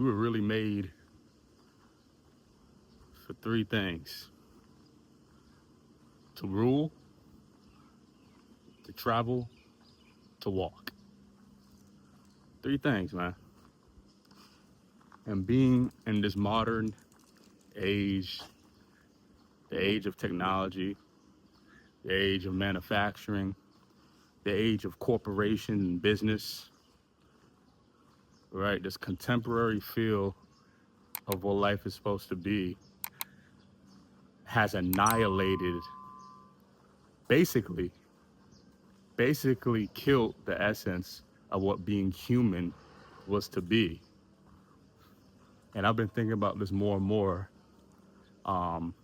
were really made for three things: to rule, to travel, to walk. Three things, man. And being in this modern age, the age of technology, the age of manufacturing, the age of corporation and business, right? This contemporary feel of what life is supposed to be has annihilated, basically, basically killed the essence of what being human was to be. And I've been thinking about this more and more um,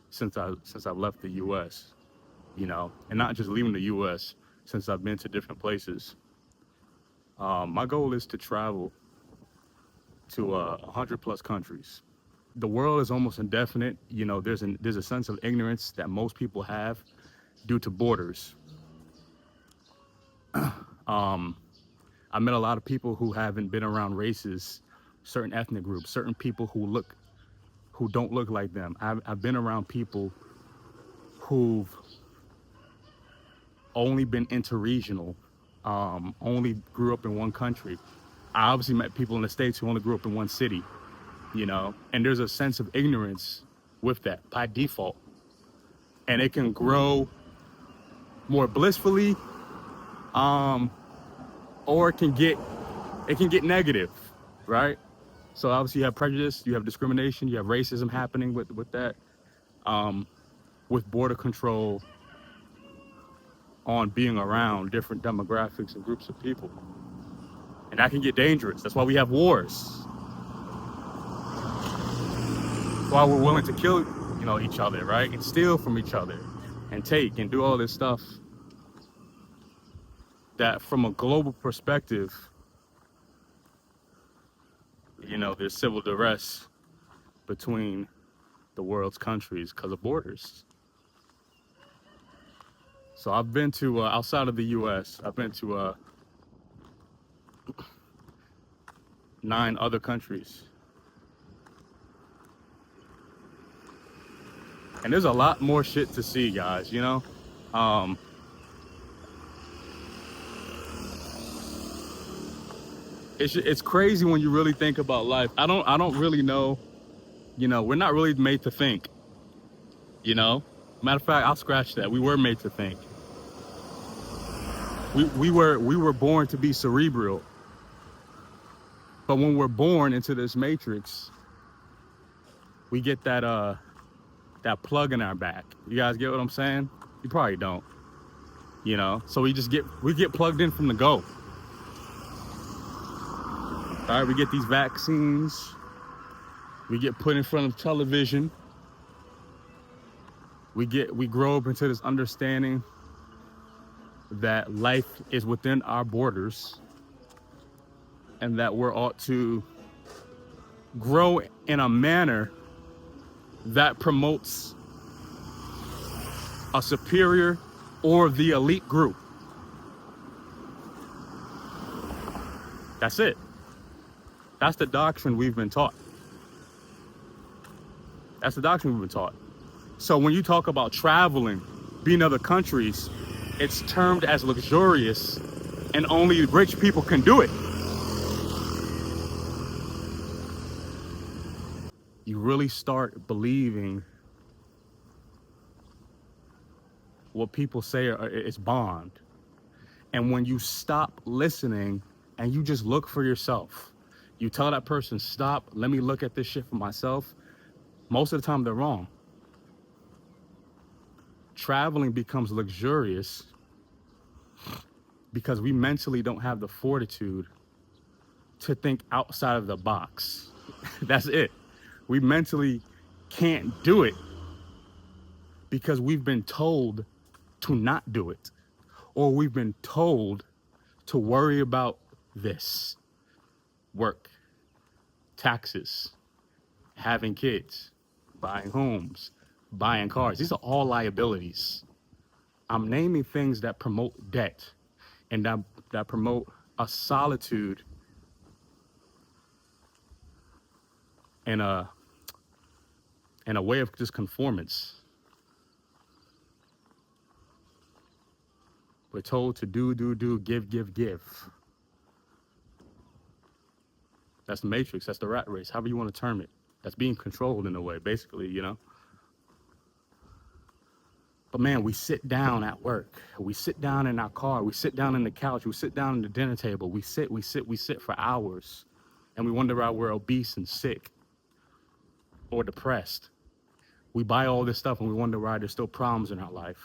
since I've left the U.S. And not just leaving the U.S. Since I've been to different places. My goal is to travel to 100 plus countries. The world is almost indefinite. There's a sense of ignorance that most people have due to borders. Um, I met a lot of people who haven't been around races, certain ethnic groups, certain people who don't look like them. I've been around people who've only been interregional, only grew up in one country. I obviously met people in the States who only grew up in one city, and there's a sense of ignorance with that by default. And it can grow more blissfully, or it can get negative, right? So obviously you have prejudice, you have discrimination, you have racism happening with that, with border control on being around different demographics and groups of people. And that can get dangerous. That's why we have wars. That's why we're willing to kill, each other, right? And steal from each other and take and do all this stuff that from a global perspective, there's civil duress between the world's countries because of borders. So I've been to, outside of the US, I've been to 9 other countries. And there's a lot more shit to see, guys, It's crazy when you really think about life. I don't really know, we're not really made to think, Matter of fact, I'll scratch that. We were made to think. We were born to be cerebral. But when we're born into this matrix, we get that plug in our back. You guys get what I'm saying? You probably don't. So we get plugged in from the go. All right, we get these vaccines. We get put in front of television. We grow up into this understanding that life is within our borders and that we're ought to grow in a manner that promotes a superior or the elite group. That's it. That's the doctrine we've been taught. That's the doctrine we've been taught. So when you talk about traveling, being in other countries, it's termed as luxurious and only rich people can do it. You really start believing what people say is bond. And when you stop listening and you just look for yourself, you tell that person, stop, let me look at this shit for myself. Most of the time they're wrong. Traveling becomes luxurious because we mentally don't have the fortitude to think outside of the box. That's it. We mentally can't do it because we've been told to not do it, or we've been told to worry about this: work, taxes, having kids, buying homes, buying cars. These are all liabilities. I'm naming things that promote debt and that promote a solitude and a way of just conformance. We're told to do, give. That's the matrix. That's the rat race. However you want to term it. That's being controlled in a way, basically, you know. But man, we sit down at work. We sit down in our car. We sit down on the couch. We sit down at the dinner table. We sit for hours. And we wonder why we're obese and sick or depressed. We buy all this stuff and we wonder why there's still problems in our life.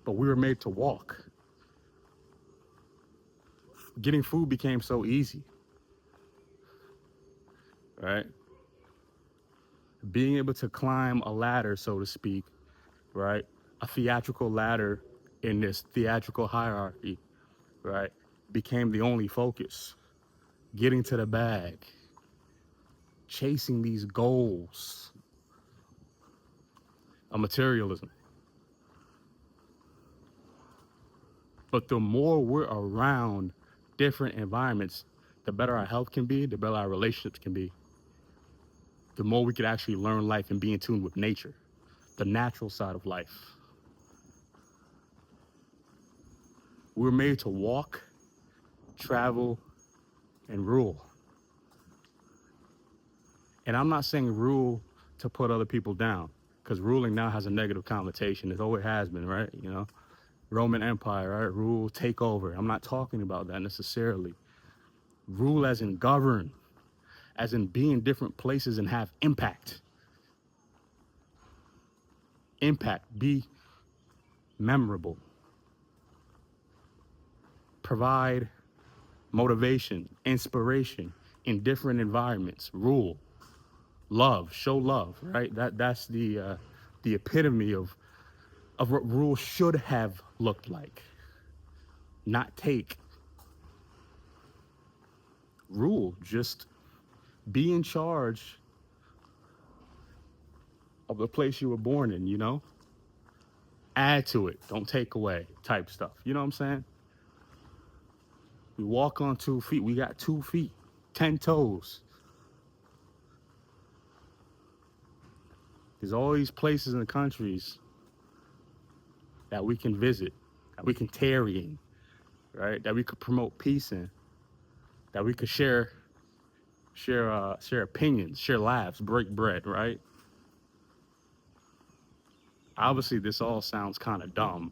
But we were made to walk. Getting food became so easy, right? Being able to climb a ladder, so to speak, right? A theatrical ladder in this theatrical hierarchy, right? Became the only focus. Getting to the bag, chasing these goals of materialism. But the more we're around different environments, the better our health can be, the better our relationships can be. The more we could actually learn life and be in tune with nature, the natural side of life. We're made to walk, travel, and rule. And I'm not saying rule to put other people down, because ruling now has a negative connotation. It always has been, right? You know, Roman Empire, right? Rule, take over. I'm not talking about that necessarily. Rule as in govern, as in be in different places and have impact. Impact, be memorable. Provide motivation, inspiration in different environments. Rule, love, show love, right? That's the epitome of what rule should have looked like. Not take. Rule, just be in charge of the place you were born in, you know? Add to it, don't take away type stuff. You know what I'm saying? We walk on 2 feet. We got 2 feet, 10 toes. There's all these places in the countries that we can visit, that we can tarry in, right? That we could promote peace in, that we could share opinions, share laughs, break bread, right? Obviously, this all sounds kind of dumb,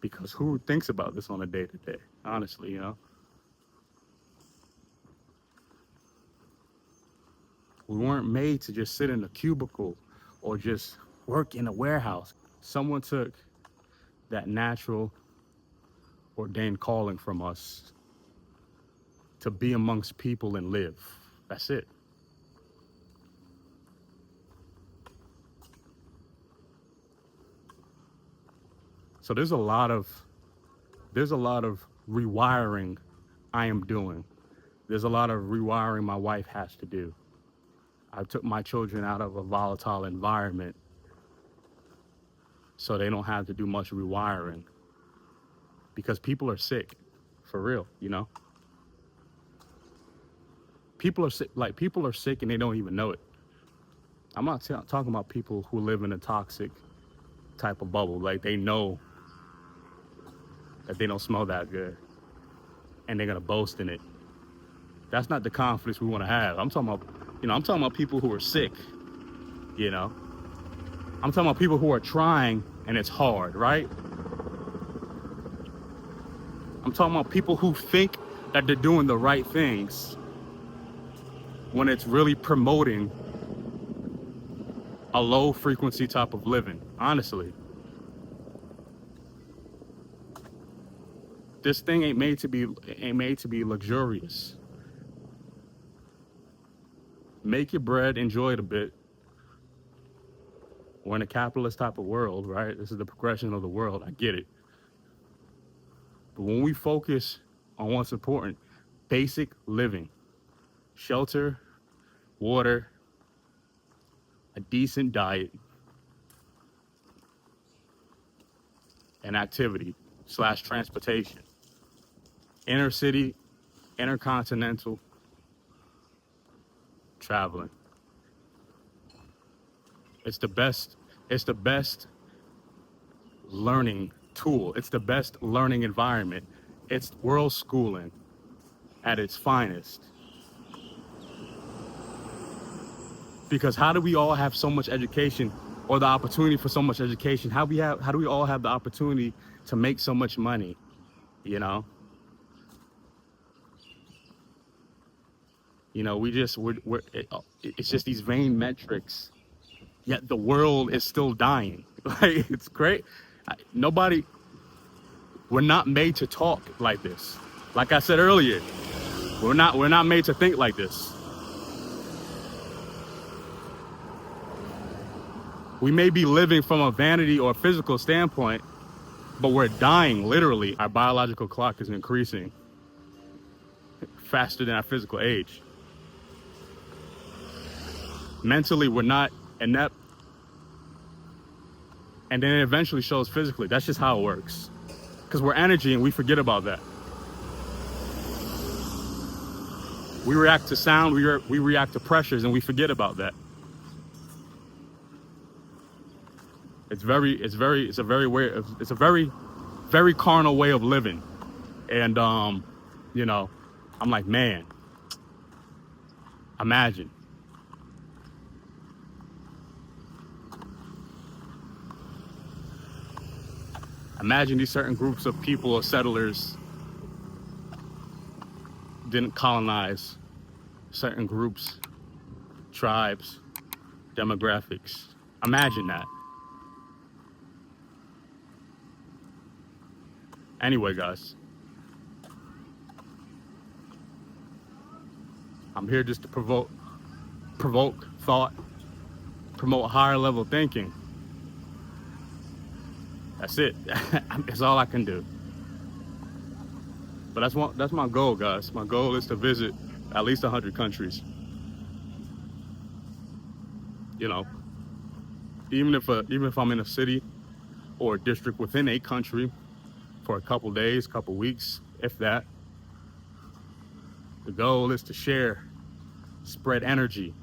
because who thinks about this on a day-to-day? Honestly, you know? We weren't made to just sit in a cubicle or just work in a warehouse. Someone took that natural ordained calling from us to be amongst people and live. That's it. So there's a lot of rewiring I am doing. There's a lot of rewiring my wife has to do. I took my children out of a volatile environment so they don't have to do much rewiring, because people are sick, for real, you know? People are sick, like people are sick and they don't even know it. I'm not talking about people who live in a toxic type of bubble. Like they know that they don't smell that good and they're gonna boast in it. That's not the confidence we want to have. I'm talking about people who are sick, you know? I'm talking about people who are trying and it's hard, right? I'm talking about people who think that they're doing the right things when it's really promoting a low frequency type of living, honestly. This thing ain't made to be luxurious. Make your bread, enjoy it a bit. We're in a capitalist type of world, right? This is the progression of the world. I get it. But when we focus on what's important, basic living, shelter, water, a decent diet, and activity / transportation, inner city, intercontinental, traveling. It's the best. It's the best learning tool. It's the best learning environment. It's world schooling at its finest. Because how do we all have so much education, or the opportunity for so much education? How do we all have the opportunity to make so much money? You know, it's just these vain metrics. Yet the world is still dying. Like, it's great. Nobody. We're not made to talk like this. Like I said earlier, we're not made to think like this. We may be living from a vanity or a physical standpoint, but we're dying literally. Our biological clock is increasing faster than our physical age. Mentally, we're not inept, and then it eventually shows physically. That's just how it works. Because we're energy and we forget about that. We react to sound, we react to pressures, and we forget about that. It's a very, very carnal way of living. And, you know, I'm like, man, imagine. Imagine these certain groups of people or settlers didn't colonize certain groups, tribes, demographics. Imagine that. Anyway, guys, I'm here just to provoke thought, promote higher level thinking. That's it. That's all I can do. But that's my goal, guys. My goal is to visit at least 100 countries. You know, even if I'm in a city or a district within a country for a couple days, couple weeks, if that. The goal is to share, spread energy,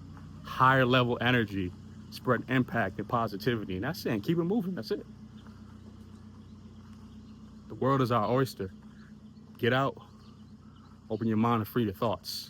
higher level energy, spread impact and positivity. And that's it. And keep it moving. That's it. The world is our oyster. Get out, open your mind and free your thoughts.